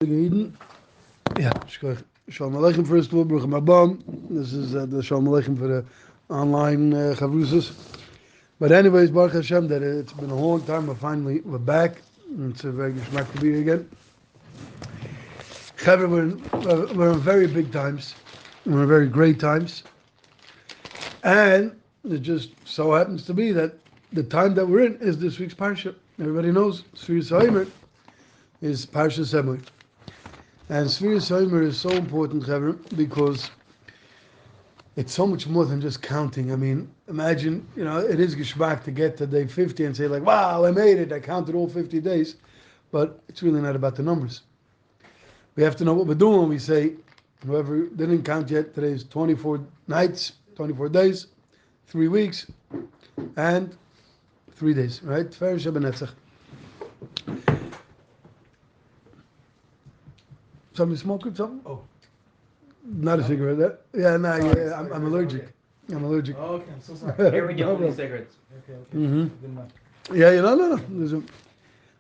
Yeah, Shalom Aleichem first of all, Baruch Haba. This is the Shalom Aleichem for the online Chavrusas. But anyways, Baruch Hashem, that it's been a long time, we're back. It's a very geschmack to be here again. Chavre, we're in very big times. We're in very great times. And it just so happens to be that the time that we're in is this week's Parsha. Everybody knows Sichos Chaveirim is Parsha Emunah. And Sichos Chaveirim is so important, Chavre, because it's so much more than just counting. I mean, imagine, it is geschmack to get to day 50 and say like, wow, I made it, I counted all 50 days. But it's really not about the numbers. We have to know what we're doing when we say, whoever didn't count yet, today is 24 nights, 24 days, 3 weeks, and 3 days, right? Fair Shabbat. Somebody smoking something? Oh. Not a cigarette. Yeah, no, yeah, I'm allergic. I'm allergic. Oh, okay, I'm so sorry. Here we go with cigarettes. Okay. Mm-hmm. Yeah, no.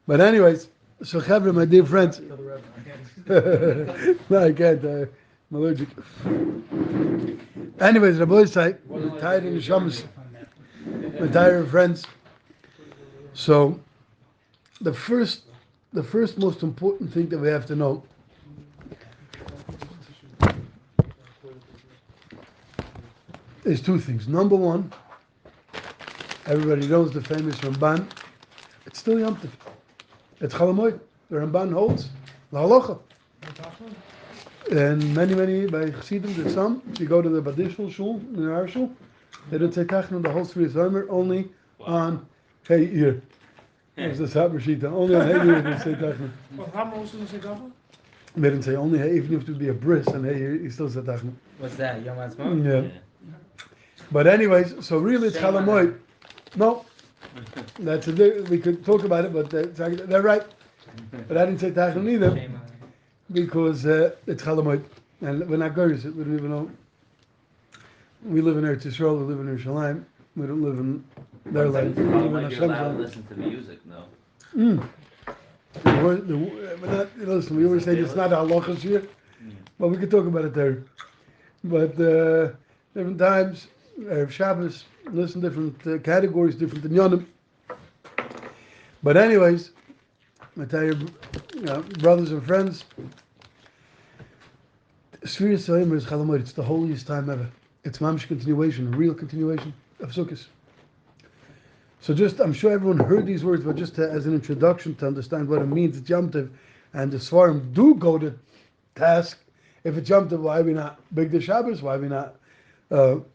But anyways, so Chavre, my dear friends. No, I can't. I'm allergic. Anyways, Reb Moshe, we're tired in the Shams. We're tired of friends. So, the first most important thing that we have to know is two things. Number one, everybody knows the famous Ramban. It's still Yom Tov. It's Chalamoid. The Ramban holds the halacha. And many by Chassidim, there's some. If you go to the Badishul Shul, in our shul, they don't say Tachnon the whole Sichos Chaveirim, only on Hey Ear. That's the Saber Shita. Only on Hey Ear they say Tachnon. They didn't say only Hey, even if it would be a bris and Hey Ear, he still said Tachnon. What's that? Yom Ha'atzmaut? Yeah. But anyways, so really it's Chalamoid. No, that's we could talk about it, but they're right. But I didn't say Tachnon either, because it's Chalamoid. And we're not Goyers, we don't even know. We live in Eretz Yisrael, we live in Yerushalayim, we don't live in their land. We live in Hashem's You're allowed to land. listen to music, no? Listen, we always say it's not a halachas here, but we could talk about it there. But different times, Erev Shabbos, listen different categories, different inyanim. But anyways, I tell you, brothers and friends, Sichos Chaveirim is Chalamoid. It's the holiest time ever. It's mamish continuation, a real continuation of Sukkos. So I'm sure everyone heard these words, but just as an introduction to understand what it means, it's Yom Tov, and the Svarim do go to task. If it's Yom Tov, why are we not Big the Shabbos? Why are we not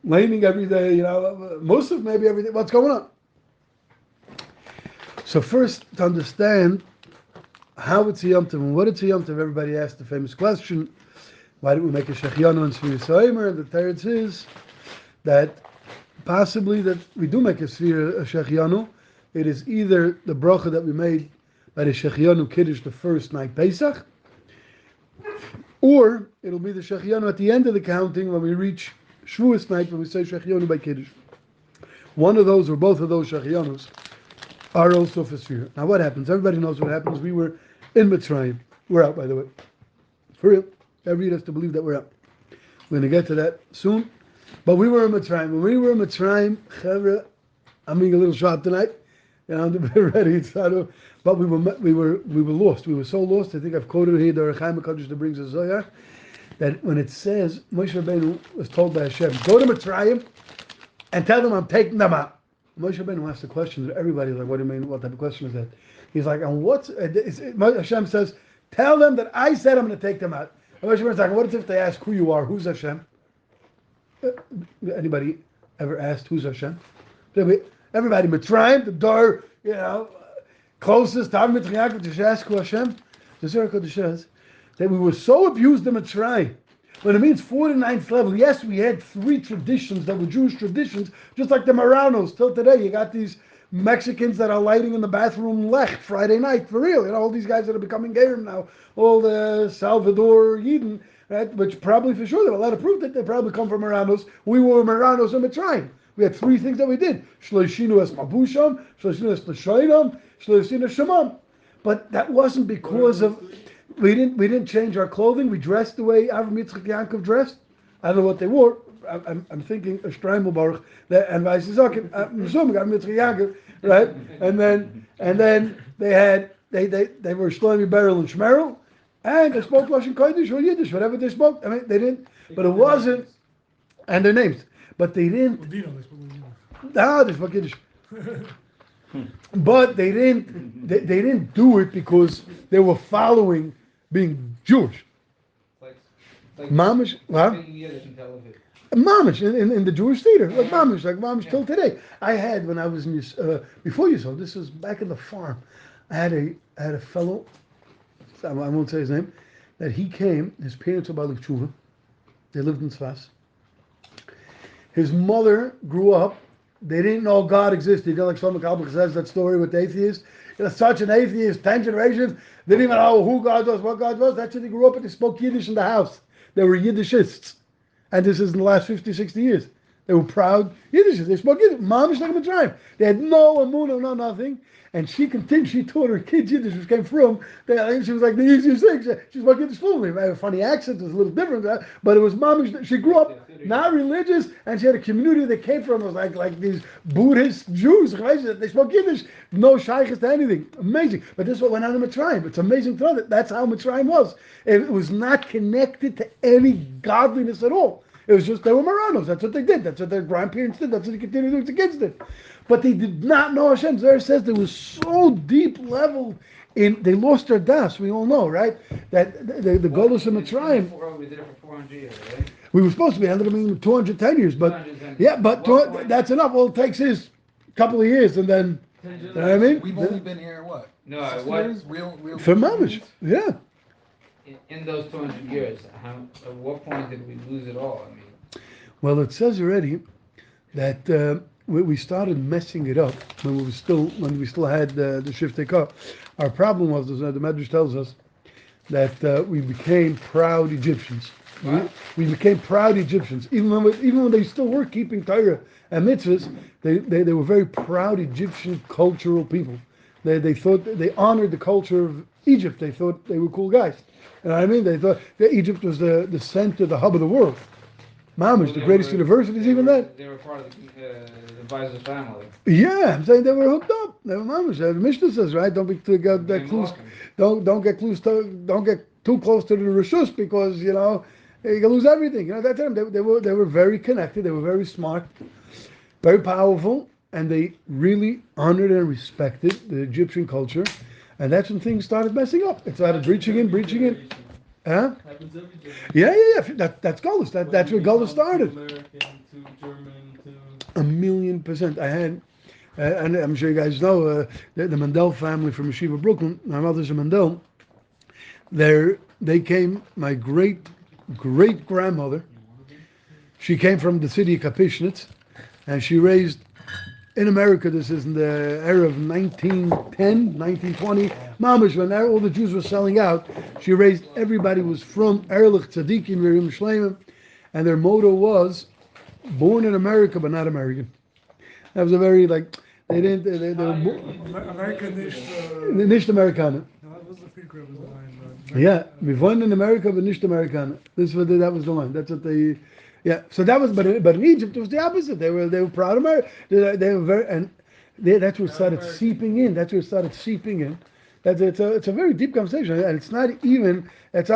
laning every day? Musaf maybe every day. What's going on? So first, to understand how it's a Yom Tov and what it's a Yom Tov, everybody asked the famous question, why did we make a Shechianu and Sichos Chaveirim? And the third is that possibly that we do make a Shechianu. It is either the bracha that we made by the Shechianu Kiddush the first night Pesach, or it'll be the Shechianu at the end of the counting when we reach Shavuos night when we say Shechianu by Kiddush. One of those or both of those Shechianus are also for shuir. Now what happens? Everybody knows what happens. We were in Mitzrayim. We're out, by the way. For real. Everybody has to believe that we're out. We're going to get to that soon. But we were in Mitzrayim. When we were in Mitzrayim, Chavre, I'm being a little sharp tonight. I'm ready. But we were lost. We were so lost. I think I've quoted here the Rechaim HaKadosh that brings a Zohar, that when it says Moshe Rabbeinu was told by Hashem, go to Mitzrayim and tell them I'm taking them out. Moshe Rabbeinu asked the question that everybody's like, what do you mean? What type of question is that? He's like, and Hashem says, tell them that I said I'm going to take them out. And Moshe Rabbeinu's like, what if they ask who you are? Who's Hashem? Anybody ever asked who's Hashem? Everybody, Mitzrayim, the door, closest, Tav Mitzrayim, to ask who Hashem. The Zohar Kodesh says that we were so abused in Mitzrayim. When it means 49th level, yes, we had 3 traditions that were Jewish traditions, just like the Marranos. Till today, you got these Mexicans that are lighting in the bathroom lech Friday night, for real. All these guys that are becoming Gerim now, all the Salvador Yidden, right? Which probably for sure, there are a lot of proof that they probably come from Marranos. We were Marranos in Mitzrayim. We had 3 things that we did. Shloshinu es Mabusham, Shloshinu es L'shoinam, Shloshinu es Shemam. But that wasn't because of We didn't change our clothing. We dressed the way Avram Yitzchak Yaakov dressed. I don't know what they wore. I'm thinking a Streimelbarg and Weiße Socken. I'm assuming Avram Yitzchak Yaakov, right? And then they were Shlomi Beryl and Shmerel, and they spoke Lashon Kodesh or Yiddish, whatever they spoke. I mean, they didn't, but it wasn't, and their names, but they didn't. They spoke Yiddish. But they didn't do it because they were following being Jewish. Like Mamish, what? speaking Yiddish in Tel Aviv. Mamish in the Jewish theater, like Mamish till today. I had when I was in before Yisrael. This was back in the farm. I had a fellow. I won't say his name. That he came. His parents were Baalei Tshuva. They lived in Tzfas. His mother grew up. They didn't know God existed. You know, like Shlomo Kalbach says that story with the atheist. You know, such an atheist, 10 generations, didn't even know who God was, what God was. That's what they grew up and they spoke Yiddish in the house. They were Yiddishists. And this is in the last 50, 60 years. They were proud Yiddishists. They spoke Yiddish. Mom is like a tribe. They had no Emunah, no nothing. And she continued, she taught her kids Yiddish, which came from, I think she was like the easiest thing. She spoke Yiddish fluently. Had a funny accent, it was a little different, but it was mom. She grew up not religious, and she had a community that came from, it was like these Buddhist Jews. They spoke Yiddish, no shaykhs to anything. Amazing. But this is what went on in Mitzrayim. It's amazing to know that that's how Mitzrayim was. It was not connected to any godliness at all. It was just they were Moranos. That's what they did. That's what their grandparents did. That's what they continued doing. The kids did. But they did not know Hashem. Zohar says they were so deep level in. They lost their das. We all know, right? That the Golus of Mitzrayim. We did it for 400 years, right? We were supposed to be ended up in 210 years, but 210. yeah, but that's enough. All it takes is a couple of years, and then you know what I mean. We've only been here what? No, 60 what? years? Real. For Mamish, yeah. In those 200 years, at what point did we lose it all? I mean, Well, it says already that we started messing it up when we still had the Shiftei Kah. Our problem was, the Medrash tells us, that we became proud Egyptians. We became proud Egyptians, even when they still were keeping Torah and mitzvahs. They were very proud Egyptian cultural people. They thought they honored the culture of Egypt. They thought they were cool guys. You know what I mean? They thought that Egypt was the center, the hub of the world. Mamish, the greatest universities, even that. They were part of the advisor's family. Yeah, I'm saying they were hooked up. They were mamish. The Mishnah says, right? Don't be too close. Don't get close. Don't get too close to the rishus because you know you can lose everything. You know that time they were very connected. They were very smart, very powerful, and they really honored and respected the Egyptian culture. And that's when things started messing up. It started breaching in. Huh? Happens every day. Yeah. That's Golos. That's where Golos started. American to German to 1,000,000%. I had, and I'm sure you guys know, the Mandel family from Yeshiva Brooklyn. My mother's a Mandel. They came. My great grandmother. She came from the city of Kapishnitz, and she raised in America. This is in the era of 1910, 1920. Mamish, when all the Jews were selling out, she raised everybody was from Erlich Tzadikim, Yerim Shleimim, and their motto was, born in America but not American. That was a very, they were American nicht Amerikaner. that was the Fikra was the line. Yeah, wir wollen in America but nicht Amerikaner. That was the line. That's what they. Yeah, so that was, but in Egypt it was the opposite. They were proud of America. They were very, that's where it started seeping in. It's a very deep conversation, and it's not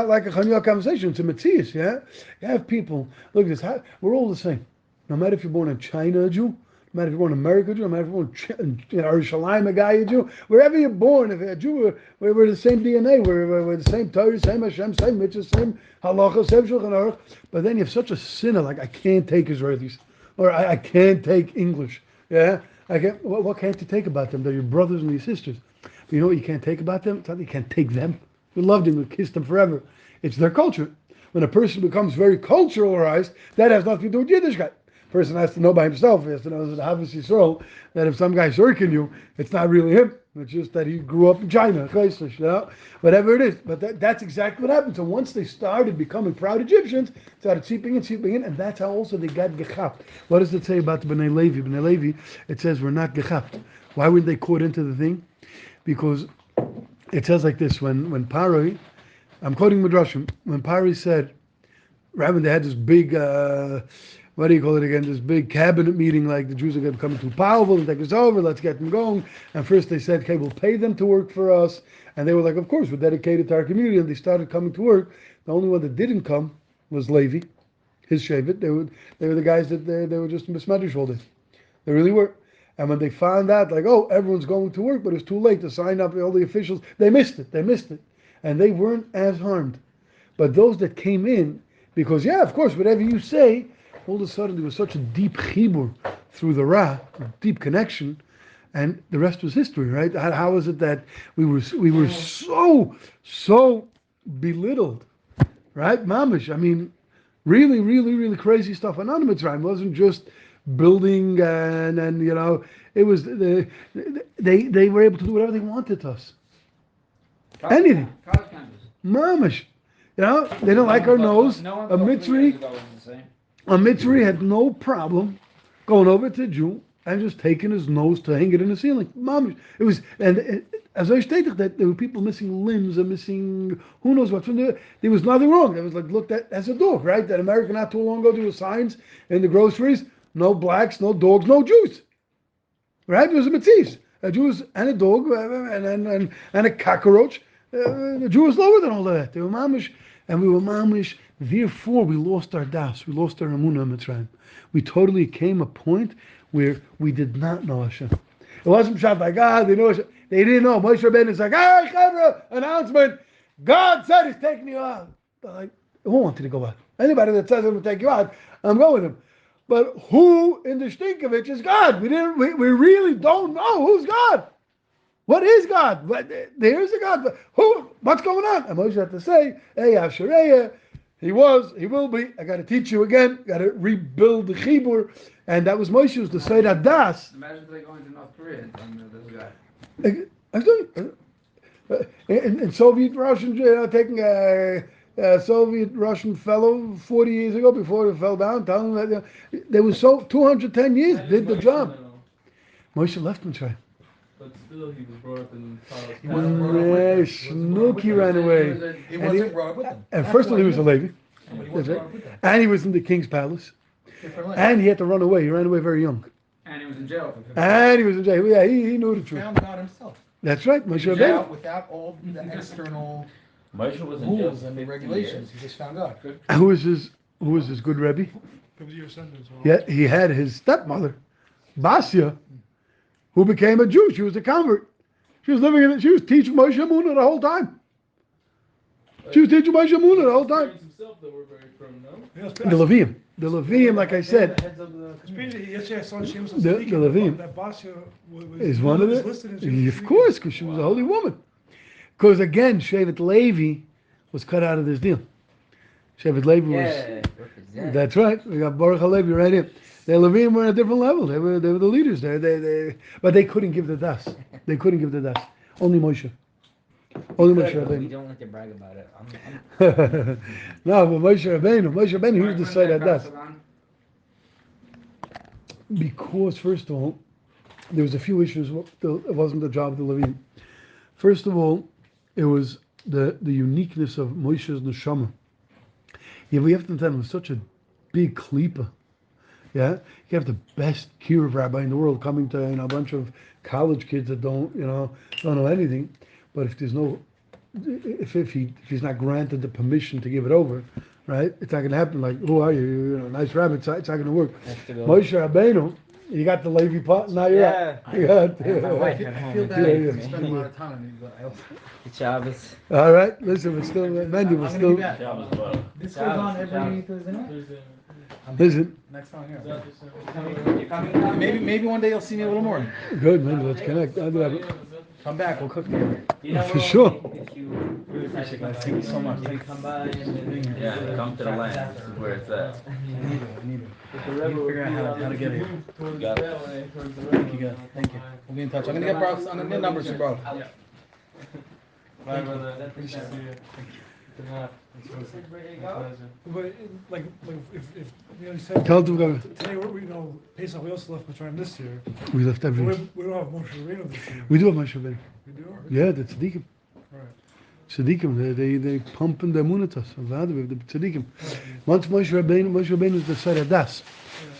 like a Chanukah conversation. It's a Matthias, yeah. You have people. Look at this. We're all the same. No matter if you're born in China, a Jew. No matter if you're born in America, a Jew. No matter if you're born in Yerushalayim, a guy, a Jew. Wherever you're born, if you're a Jew, we're the same DNA. We're the same Torah, same Hashem, same mitzvah, same halacha, same shulchan aruch. But then you have such a sinner like I can't take Israelis, or I can't take English. Yeah, I can't. What can't you take about them? They're your brothers and your sisters. But you know what you can't take about them? It's not that you can't take them. We loved them, we kissed them forever. It's their culture. When a person becomes very culturalized, that has nothing to do with Yiddishkeit. Person has to know by himself. He has to know that Havas Yisrael, that if some guy's shirking you, it's not really him. It's just that he grew up in China, you know, whatever it is. But that's exactly what happened. So once they started becoming proud Egyptians, started seeping in, and that's how also they got gechapt. What does it say about the Bnei Levi? Bnei Levi, it says we're not gechapt. Why weren't they caught into the thing? Because it says like this: when Paroi I'm quoting Midrashim, when Pari said, right when they had this big, what do you call it again, this big cabinet meeting, like the Jews are becoming too powerful, and take us over, let's get them going. And first they said, okay, we'll pay them to work for us. And they were like, of course, we're dedicated to our community. And they started coming to work. The only one that didn't come was Levi, his Shevet. They were the guys that they were just mismedrash all day. They really were. And when they found out, like, oh, everyone's going to work, but it's too late to sign up all the officials, they missed it. And they weren't as harmed. But those that came in, because, yeah, of course, whatever you say, all of a sudden there was such a deep chibur through the Ra, a deep connection, and the rest was history, right? How was it that we were so belittled, right? Mamish, I mean, really, really, really crazy stuff on Mitzrayim. It wasn't just building and you know, it was they were able to do whatever they wanted to us. Anything. College campus. Mamish. You know, they didn't like our nose. A Mitzri had no problem going over to a Jew and just taking his nose to hang it in the ceiling. Mamish. It was, and as I stated, that there were people missing limbs and missing who knows what. There was nothing wrong. It was like looked at as a dog, right? That America not too long ago, there were signs in the groceries: no blacks, no dogs, no Jews. Right? It was a mitzvah. A Jew and a dog and a cockroach. The Jew was lower than all of that. They were mamish, and we were mamish. Therefore, we lost our das. We lost our Emunah in Mitzrayim. We totally came a point where we did not know Hashem. It wasn't shot by God. They knew Hashem. They didn't know. Moshe Rabbeinu is like, hey, Chaburah, announcement. God said He's taking you out. They're like, who wanted to go out? Anybody that says I'm going to take you out, I'm going with him. But who in the Stinkovich is God? We really don't know who's God. What is God? There's a God. But who? What's going on? And Moshe had to say, hey, Ashereya, he will be. I got to teach you again. Got to rebuild the Chibur. And that was Moshe's to say that das. Imagine if they go into North Korea and this guy. In Soviet Russian, taking a Soviet Russian fellow 40 years ago before he fell down, telling him that they were so 210 years, did the job. Moshe left Mitzrayim. But still, he was brought up in college. Snooky ran away. He wasn't brought up with them. And first of all, he was a Levi. And he was in the king's palace. And he had to run away. He ran away very young. And he was in jail. Yeah, he knew the truth. Found God himself. That's right, Moshe Rabbeinu. Without all the external Moshe was in rules jail and regulations, he just found God. Who was his good Rebbe? Yeah, he had his stepmother, Basia, who became a Jew. She was a convert. She was teaching Moshe Emunah the whole time. She was teaching Moshe Emunah the whole time. Himself, though, were very firm, no? The Levim, like I said. The Levim is one of the. Of course, because she was a holy woman. Because again, Shevet Levi was cut out of this deal. Shevet Levi was. That's right. We got Baruch HaLevi right here. The Levim were at a different level. They were the leaders there. But they couldn't give the das. They couldn't give the das. Only Moshe. Only Moshe Rabbeinu. We don't like to brag about it. No, but Moshe Rabbeinu, he was the side that das. Because first of all, there was a few issues. It wasn't the job of the Levim. First of all, it was the uniqueness of Moshe's neshama. Yeah, we have to tell him, it was such a big klipa. Yeah, you have the best kiruv rabbi in the world coming to a bunch of college kids that don't know anything. But if if he's not granted the permission to give it over, right? It's not going to happen. Like, who are you? Nice rabbi. It's not going to work. Moshe Rabbeinu, you got the Levi pot. Now you're out. You got. I feel bad. Spend a lot of time on it, but Good Shabbos. All right, listen, we're still Mandy. We're still. this goes on every Thursday night. Listen. Next time here. You're coming down? Maybe one day you'll see me a little more. Good, man. Let's connect. I'll do that. Come back. We'll cook together. For sure. Really appreciate it, guys. Thank you so much. Yeah, come to the land. This is where it's at. I need it. We need to figure out how to get here. Got it. Thank you, guys. Thank you. We'll be in touch. I'm gonna get Brock's. I'm gonna get numbers from Brock. Bye, brother. Appreciate you. Good night. But like if you know, you said Tell them today we Pesach we also left Mitzrayim this year. we left every. We don't have Moshe Rabbeinu this year. We do have Moshe Rabbeinu. We do. Yeah, that's Tzaddikim. Right. tzaddikim, they pump in the Emunah to us. We have the tzaddikim. Once Moshe Rabbeinu is the side of das.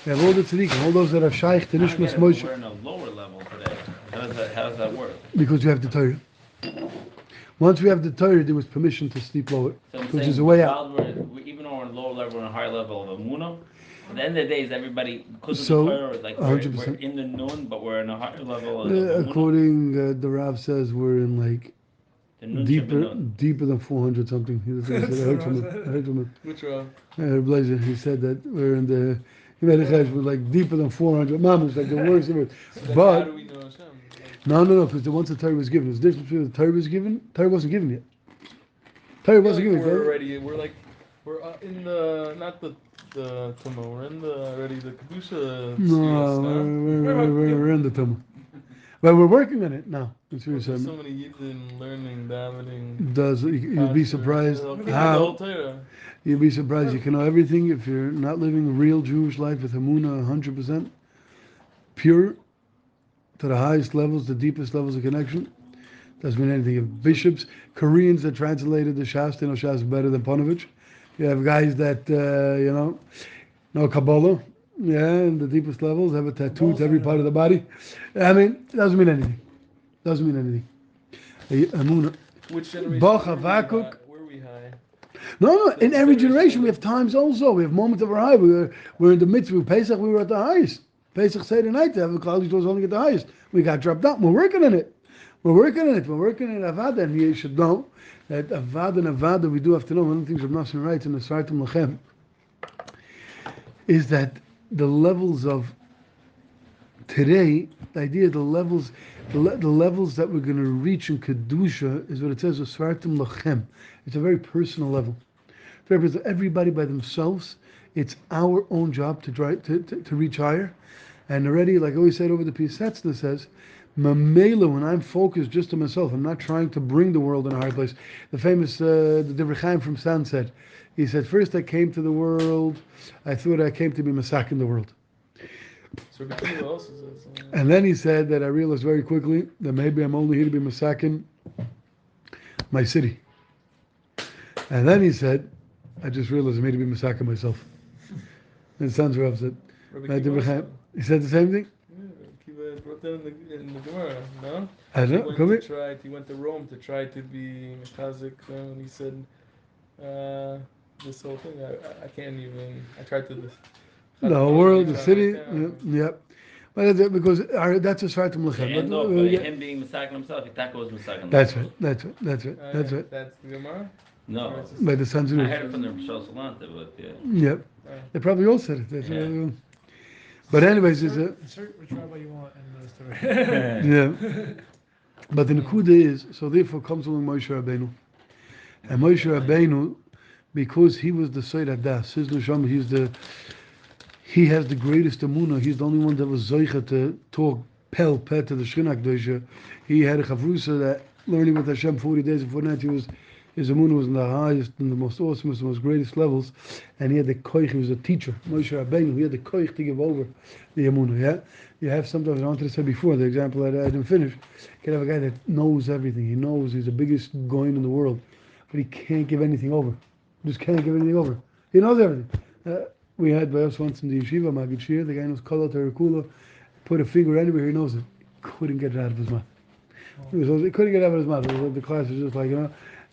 We have all the tzaddikim, all those that are shaykh to Nishmas Moshe. We're in a lower level today. How does that work? Because you have the Torah. Once we have the Torah, there was permission to sleep lower, So I'm which saying, is a way out. even though we're on a lower level, we're on a higher level of Emunah. At the end of the day, is everybody, because of So, the Torah, like we're 100%. in the noon, but we're in a higher level of Emunah? According, the Rav says we're in like The noon deeper than 400 something. I heard from him. Which one? Blazer, he said that we're in the. He made a chesed, we're like deeper than 400. Mama's like the worst of it. How But do we know Hashem? no, because once the Torah was given, there's a difference between the Torah was given. Torah wasn't given yet. Torah wasn't given. We're in the, not the Tumah, we're in the, already the Kedusha. No, we're in the Tumah. But we're working on it now. That's what There's you're so saying. many Yidden learning, davening. You'd be surprised how. You'd be surprised. You can know everything if you're not living a real Jewish life with Emunah 100%, pure, to the highest levels, the deepest levels of connection. Doesn't mean anything. You have bishops, Koreans that translated the Shas, they know Shas better than Ponovich. You have guys that, know Kabbalah, in the deepest levels, have a tattoo to every part of the body. I mean, it doesn't mean anything. Emunah. Which generation Bach were Havakuk. we high? No, in every generation we have times also. We have moments of our high. We're in the mitzvah. Pesach, we were at the highest. Pesach Seder night, the Klal was only at the highest. We got dropped out. We're working on it. We're working in Avada, and you should know that Avada, we do have to know, one of the things Reb Moshe writes in the Sartum Lachem, is that the levels of today, the idea of the levels that we're going to reach in Kedusha is what it says, Sartum Lachem. It's a very personal level. It represents everybody by themselves. It's our own job to try to reach higher. And already, like I always said over the Pisetzna says, Mamela, when I'm focused just on myself, I'm not trying to bring the world in a higher place. The famous, the Divrei Chaim from San said, he said, first I came to the world, I thought I came to be Masak in the world. So who else is this? And then he said that I realized very quickly that maybe I'm only here to be Masakin my city. And then he said, I just realized I made to be Masakin myself. And San's Rav said, he said the same thing? Yeah, brought that in the Gemara, no? I don't know. He went to Rome to try to be Mechazik, and he said, this whole thing, I can't even, I tried to... The whole world, the city, yeah. But because that's a Sartum Lechem. Him being Masakin himself, Itaka was Masakin. That's right. That's the Gemara? No. By the sons of I heard it from the Rosh Salanta, but yeah. Yep. They probably all said it. That's but anyways, it's a... Insert which rabbi you want in the story. Yeah. But the Nekuda is, so therefore comes along Moshe Rabbeinu. And Moshe Rabbeinu, because he was the Seir Das, his Neshama, he has the greatest Emunah. He's the only one that was Zoicha to talk Peh to the Shekhinah Kedosha. He had a Chaburah that learning with Hashem 40 days and 40 nights, his Emunah was in the highest and the most awesomest, the most greatest levels, and he had the koich. He was a teacher, Moshe Rabbeinu. He had the koich to give over the Emunah. Yeah, you have sometimes, I wanted to say before, the example I didn't finish. You can have a guy that knows everything. He knows he's the biggest goin in the world, but he can't give anything over. Just can't give anything over. He knows everything. We had by us once in the yeshiva, Magid Shir, the guy knows Kala Terakula, put a finger anywhere, he knows it. Couldn't get it out of his mouth. He couldn't get it out of his mouth. The class was just like,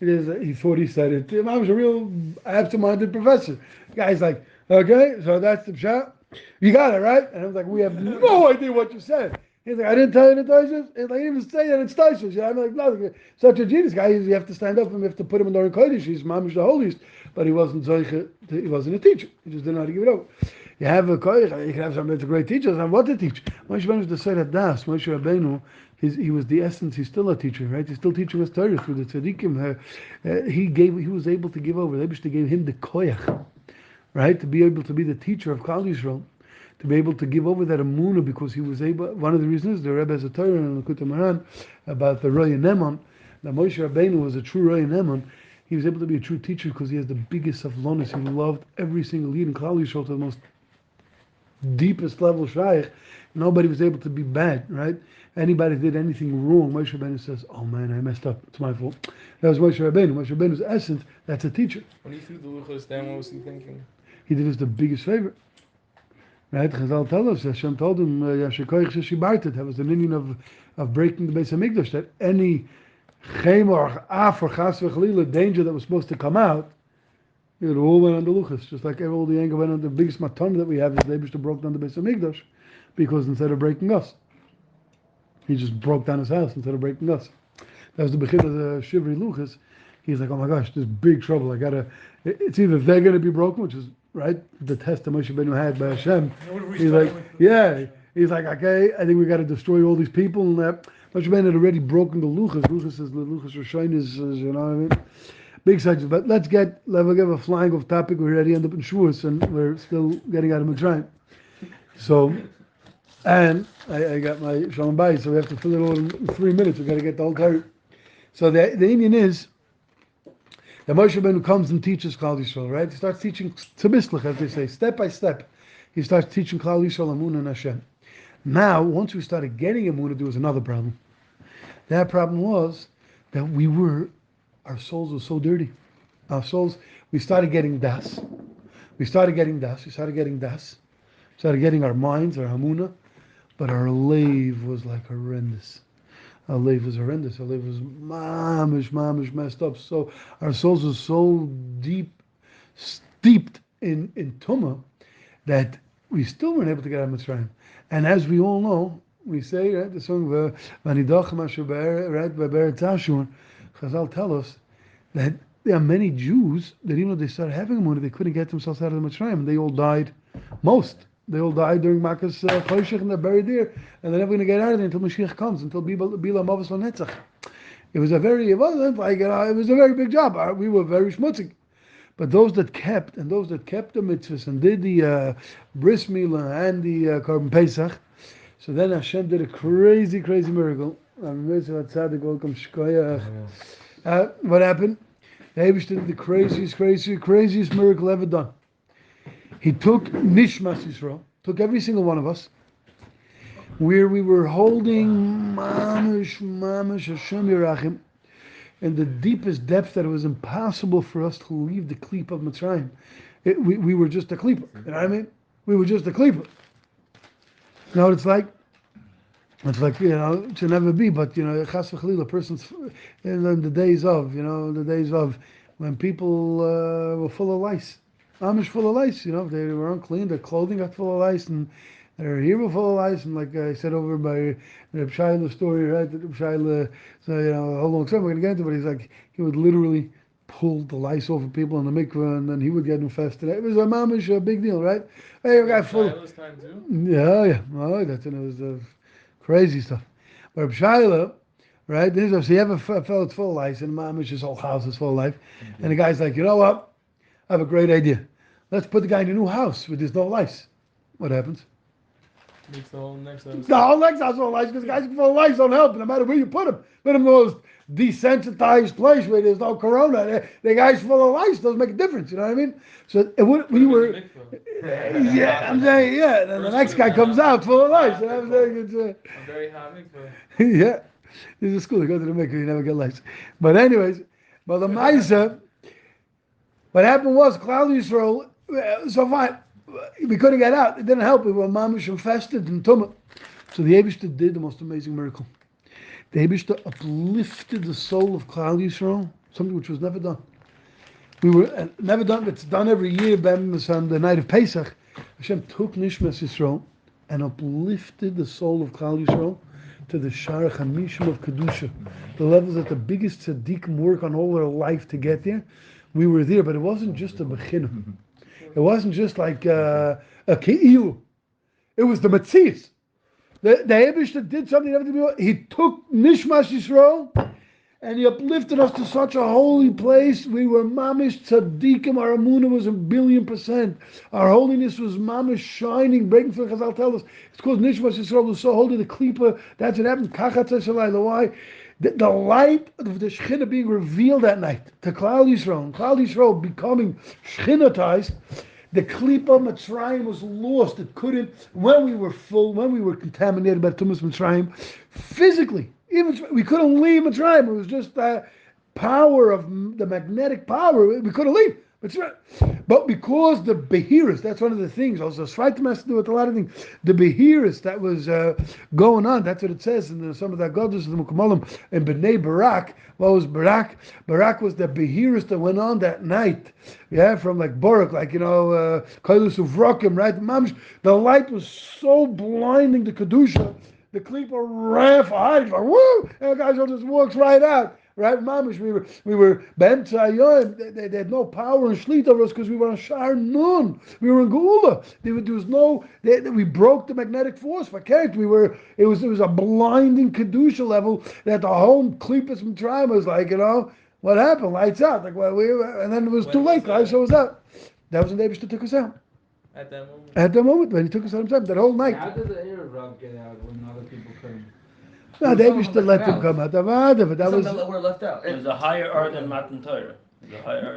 he thought he said it. I was a real absent-minded professor. The guy's like, okay, so that's the shot. You got it, right? And I was like, we have no idea what you said. He's like, I didn't tell you the Thurs. He's like, I didn't even say that it's Thurs. I'm like, no, such a genius guy. You have to stand up and you have to put him in the Kodesh. He's Mamish the holiest. But he wasn't he wasn't a teacher. He just didn't know how to give it over. You have a koich, you can have somebody that's a great teacher, and what to teach. Moshe Rabbeinu was the Seir Das. Moshe Rabbeinu, he was the essence. He's still a teacher, right? He's still teaching us Torah through the tzaddikim. He was able to give over. The Eibishter gave him the koich, right, to be able to be the teacher of Klal Yisrael, to be able to give over that Emunah, because he was able. One of the reasons the Rebbe has a Torah in the Likutei Moharan about the Roy and Neman. That Moshe Rabbeinu was a true Roy and Neman. He was able to be a true teacher because he has the biggest of lonis. He loved every single yid in Klal Yisrael to the most deepest level shaykh, nobody was able to be bad, right? Anybody did anything wrong, Moshe Rabbeinu says, "Oh man, I messed up. It's my fault." That was Moshe Rabbeinu. Moshe Rabbeinu's essence. That's a teacher. When he threw the luchos down, what was he thinking? He did us the biggest favor. Right? Chazal tell us, Hashem told him, Yashikoich Sheshibartet, that was the meaning of breaking the Beis HaMikdash, that any chem or af or chas v'chalila danger that was supposed to come out, it all went on the luchas, just like all the anger went on the biggest matan that we have is the Eibishter broke down the Beis HaMikdash, because instead of breaking us, he just broke down his house instead of breaking us. That was the begin of the Shivri luchas. He's like, oh my gosh, there's big trouble. It's either they're going to be broken, which is, right, the test that Moshe Rabbeinu had by Hashem. He's like, yeah. He's like, okay, I think we got to destroy all these people. And Moshe Rabbeinu had already broken the luchas. Luchas is the luchas Roshain is, you know what I mean? Big sections. But let's give a flying off topic. We already end up in Shavuos and we're still getting out of Mitzrayim. So, and I got my Shalom Bayis, so we have to fill it all in 3 minutes. We got to get the whole Torah. So the Indian is that Moshe Rabbeinu comes and teaches Klal Yisrael, right? He starts teaching tzibislich, as they say, step by step. He starts teaching Klal Yisrael Emunah and Hashem. Now, once we started getting Emunah, there was another problem. That problem was that our souls were so dirty. Our souls, we started getting das. We started getting our minds, our Emunah, but our lave was like horrendous. Our life was horrendous. Our life was mamish messed up. So our souls were so steeped in tumah that we still weren't able to get out of Mitzrayim. And as we all know, we say, right, the song Vanidach Mashu right by Be'er Tashur, Chazal tell us that there are many Jews that even though they started having Emunah, they couldn't get themselves out of the Mitzrayim, and they all died. They all died during Makkah's Choshech, and they're buried there, and they're never going to get out of there until Mashiach comes, until Bila Mavos Lanetzach. It was a very big job. We were very schmutzig. But those that kept the mitzvahs and did the bris milah and the Korban Pesach, so then Hashem did a crazy miracle. What happened? The Eibush did the craziest miracle ever done. He took Nishmas Yisrael, took every single one of us, where we were holding Mamish Hashem Yerachim, in the deepest depth that it was impossible for us to leave the klipa of Mitzrayim. We were just a klipa, you know what I mean? We were just a klipa. You know what it's like? It's like, you know, it should never be, but, you know, chas v'chalila, person's, in the days of when people were full of lice. Amish full of lice, you know, they were unclean, their clothing got full of lice, and their hair were full of lice, and like I said over by Reb Shaila's story, right, Reb Shaila, so, you know, a whole long time we're going to get into it, but he's like, he would literally pull the lice off of people in the mikveh, and then he would get infested. It was a mamish, a big deal, right? Hey, a guy full. Time too? Yeah. Oh, that's, and it was crazy stuff. But Reb Shaila, right, so you have a fellow that's full of lice, and mamish, his whole house is full of lice, and the guy's like, you know what? I have a great idea. Let's put the guy in a new house where there's no lice. What happens? Makes the whole next house. The whole next house full of lice, because the guys full of lice don't help, no matter where you put him. Put him in the most desensitized place where there's no corona. The guy's full of lice doesn't make a difference, you know what I mean? So we were, yeah, I'm saying, yeah, and the next guy comes out full of lice. And I'm saying it's a very hot mikveh. yeah, there's a school, you go to the mikveh, you never get lice. But anyways, but the Maisa, what happened was, Klal Yisrael, so fine, we couldn't get out. It didn't help. We were mamish infested in tumah. So the Eibishter did the most amazing miracle. The Eibishter uplifted the soul of Klal Yisrael, something which was never done. Never done. It's done every year. On the night of Pesach, Hashem took Nishmas Yisrael and uplifted the soul of Klal Yisrael to the Shar Chamishim of Kedusha, the levels that the biggest tzaddikim work on all their life to get there. We were there, but it wasn't just a bechinah. It wasn't just like a ke'ilu. It was the Metzias. The Eibishter did something never to be. He took Nishmas Yisrael and he uplifted us to such a holy place. We were mamish tzaddikim. Our Emunah was 1,000,000,000%. Our holiness was mamish shining, breaking through. Chazal tell us it's called Nishmas Yisrael was so holy. The klipa. That's what happened. Why? The light of the Shekhinah being revealed that night to Klal Yisrael, and Klal Yisrael becoming Shekhinatized, The klipa Mitzrayim was lost. It couldn't, when we were full, when we were contaminated by Tumas Mitzrayim, physically, even we couldn't leave Mitzrayim. It was just power of the magnetic power. We couldn't leave. But because the Behiris, that's one of the things, also Svaitim has to do with a lot of things. The Behiris that was going on, that's what it says in some of the Goddess of the Mukammalim in Bnei Barak. What was Barak? Barak was the Behiris that went on that night. Yeah, from like Barak, like, Kailus Uvrakim, right? Mamish, the light was so blinding the Kedusha, the Klipa ran for hiding, like, woo! And the guy just walks right out. Right, Mamish, we were B'emtza Hayoim. They had no power and shlit over us because we were on Shar Nun. We were in Geula. There was no. We broke the magnetic force for character. It was a blinding kedusha level that the whole Klipas Mitzrayim was like, what happened? Lights out. Like, and then it was too late. The Aisha was out. That was when David took us out. At that moment. At that moment when he took us out himself, that whole night. How did the Erev Rav get out when other people couldn't? No, they used to let them come out. But that was. Some that were left out. It was a higher art than Matan Torah.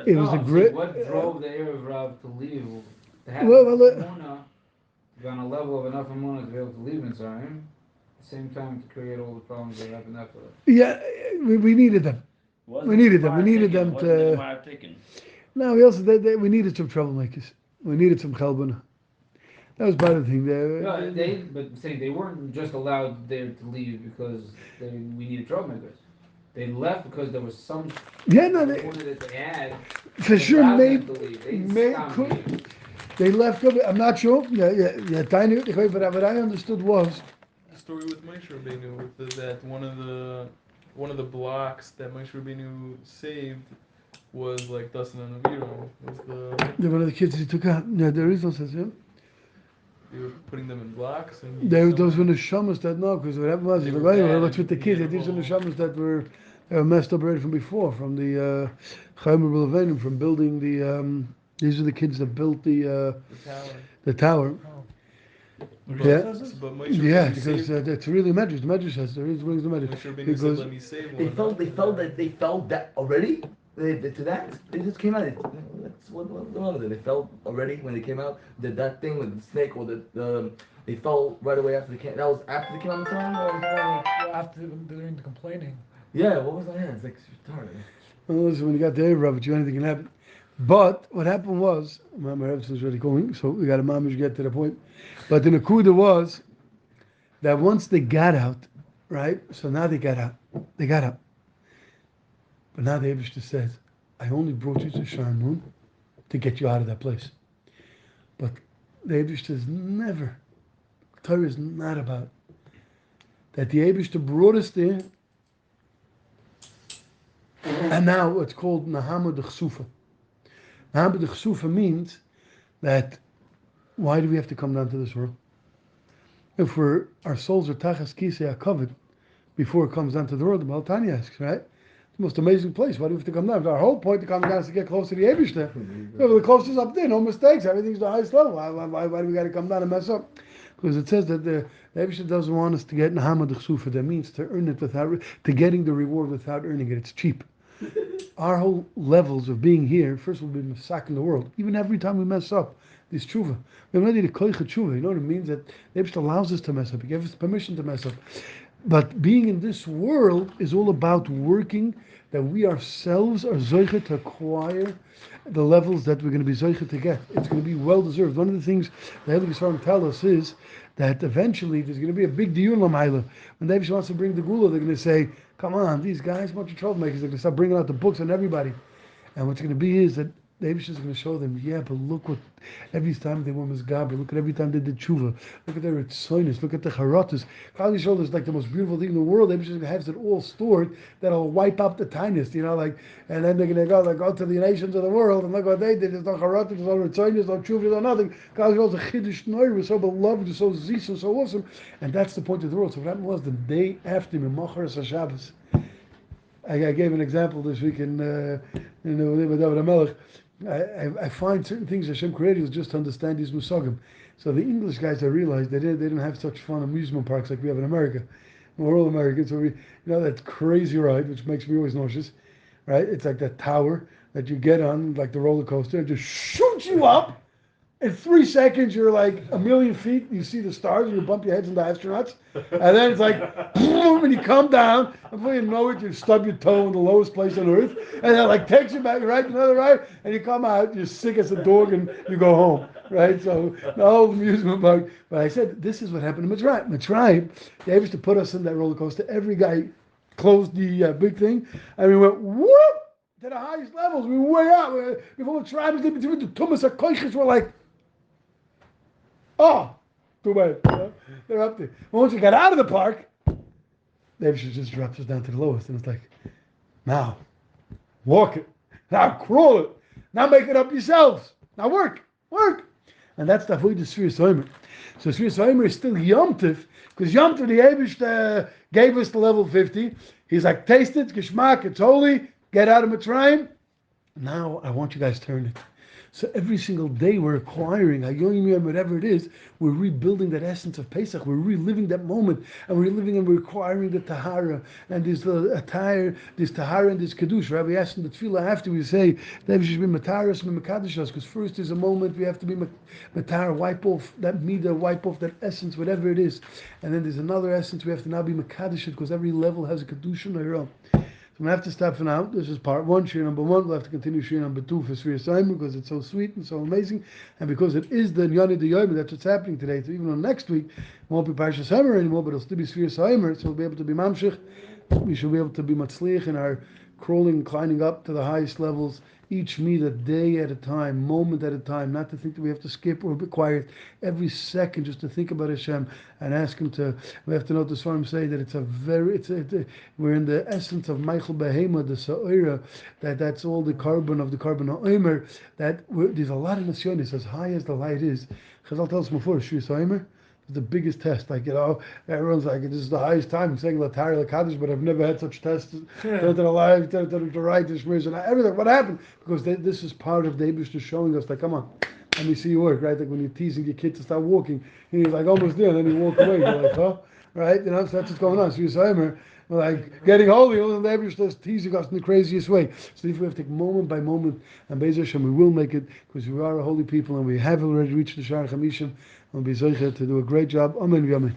It was a great. What drove the Erev Rav to leave? To have Emunah, on a level of enough Emunah to be able to leave Mitzrayim, at the same time to create all the problems that happened after that. Yeah, we needed them. We needed them. We needed them to. No, we needed some troublemakers. We needed some chalbana. That was part of the thing. They weren't just allowed there to leave because we needed troublemakers. They left because there was some that they had. For sure, they left. I'm not sure. Yeah. Tiny. But what I understood was the story with Moshe Rabbeinu, that one of the blocks that Moshe Rabbeinu saved was like Dasan and Aviram. Was one of the kids he took out. Yeah, there is no sense. Yeah. They were putting them in blocks, and those were the neshamas that because what happened was what's with the kids. These were the neshamas that were messed up already from before, from the Chaburah, from building the. These are the kids that built the tower. Yeah, because it's really medrash. The medrash says there is brings the medrash because they felt that already. To that, they just came out. That's what wrong with it. They fell already when they came out. That thing with the snake, or they fell right away after they came. That was after they came out of the song, or after during the complaining. Yeah, what was that? It's like retarded. Well, listen, when you got the Erev, anything can happen. But what happened was, my Rebbe was already calling, so we got a mamish get to the point. But the nakuda was that once they got out, right? So now they got out. They got out. But now the Eibishter says, I only brought you to Sharnun to get you out of that place. But the Eibishter is never, Torah is not about that the Eibishter brought us there, and now it's called Nahama D'Chsufa. Nahama D'Chsufa means that, why do we have to come down to this world? If our souls are Tachas Kisei HaKavod, before it comes down to the world, the Maltani asks, right? The most amazing place. Why do we have to come down? Our whole point to come down is to get close to the Eibishter. The closest up there, no mistakes. Everything's the highest level. Why do we got to come down and mess up? Because it says that the Eibishter doesn't want us to get Nahama D'Chsufa. That means to earn it to getting the reward without earning it. It's cheap. Our whole levels of being here, first of all, we've been sacking the world. Even every time we mess up, this tshuva. We have already the koich tshuva. You know what it means? That the Eibishter allows us to mess up. He gave us permission to mess up. But being in this world is all about working that we ourselves are zoiche to acquire the levels that we're going to be zoiche to get. It's going to be well deserved. One of the things the Heilige Svarim tell us is that eventually there's going to be a big diyun l'mayla. When David wants to bring the gula, they're going to say, come on, these guys, a bunch of troublemakers, they're going to start bringing out the books on everybody. And what's going to be is that David is going to show them, yeah, but look what, every time they were misgaber, look at every time they did tshuva, look at their ritzonis, look at the charotas. Kali Shol is like the most beautiful thing in the world. David has it all stored that'll wipe out the tiniest, and then they're going to go to the nations of the world, and look what they did. There's no charotas, there's no ritzonis, no tshuva, there's no nothing. Kali Shol is a chiddush noir, was so beloved, was so zis, and so awesome. And that's the point of the world. So what happened was the day after Mimachar Shabbos, I gave an example this week in with David HaMelech. I find certain things Hashem created just to understand these musagim. So the English guys, I realized they didn't have such fun amusement parks like we have in America. We're all Americans, so that crazy ride, which makes me always nauseous, right? It's like that tower that you get on, like the roller coaster, it just shoots you up, in 3 seconds, you're like a million feet. You see the stars, and you bump your heads into astronauts. And then it's like, boom, and you come down. And before you know it, you stub your toe in the lowest place on earth. And then like takes you back, right, another right, and you come out, you're sick as a dog, and you go home, right? So the whole amusement park. But I said, this is what happened to Mitzrayim. Mitzrayim, they used to put us in that roller coaster. Every guy closed the big thing, and we went, whoop! To the highest levels, we were way out. Before the tribes did the Tumas HaKoiches were like, oh, too bad. They're up there. But once we got out of the park, they just dropped us down to the lowest. And it's like, now, walk it. Now, crawl it. Now, make it up yourselves. Now, work. And that's the Avodah Sichos Chaveirim. So Sichos Chaveirim is still Yom Tov, because Yom Tov, the Eibush gave us the level 50. He's like, taste it, Geschmack, it's holy. Get out of Mitzrayim. Now I want you guys to turn it. So every single day we're acquiring, whatever it is, we're rebuilding that essence of Pesach. We're reliving that moment, and we're living and we're acquiring the Tahara, and there's the attire, there's Tahara and there's Kedusha. Rabbi asked in the Tefillah after we say that we should be Mataras and Mekadeshas, because first there's a moment we have to be Matar, wipe off that Midah, wipe off that essence, whatever it is, and then there's another essence we have to now be Mekadesh, because every level has a Kedusha on their own. So we have to stop for now. This is part 1, shir number 1. We'll have to continue shir number 2 for Sichos Chaveirim, because it's so sweet and so amazing, and because it is the Nyani de Yom, that's what's happening today. So even on next week, it won't be Parshas Omer anymore, but it'll still be Sichos Chaveirim. So we'll be able to be mamshich. We should be able to be matzliach in our crawling, climbing up to the highest levels, each midah, day at a time, moment at a time, not to think that we have to skip or be quiet every second, just to think about Hashem and ask Him to. We have to know the Svarim say that we're in the essence of Michael Behema, the shuir, that's all the carbon of the carbon of Omer, that there's a lot of nasyonis, as high as the light is. Chazal tells us before, Sichos Chaveirim is the biggest test. Like, everyone's like, this is the highest time. I'm saying Latari Lakadish, but I've never had such tests. To the life, to the right, to Shmirs, and everything. What happened? Because this is part of the Eibush showing us, like, come on, let me see you work, right? Like when you're teasing your kid to start walking, and he's like almost there, and then you walk away. You're like, huh? Right? So that's what's going on. So you're saying, like getting holy, and the Eibush is teasing us in the craziest way. So if we have to take moment by moment, and Be'ez Hashem, we will make it, because we are a holy people, and we have already reached the Shar Chamishim. We'll be zeicher to do a great job. Amen.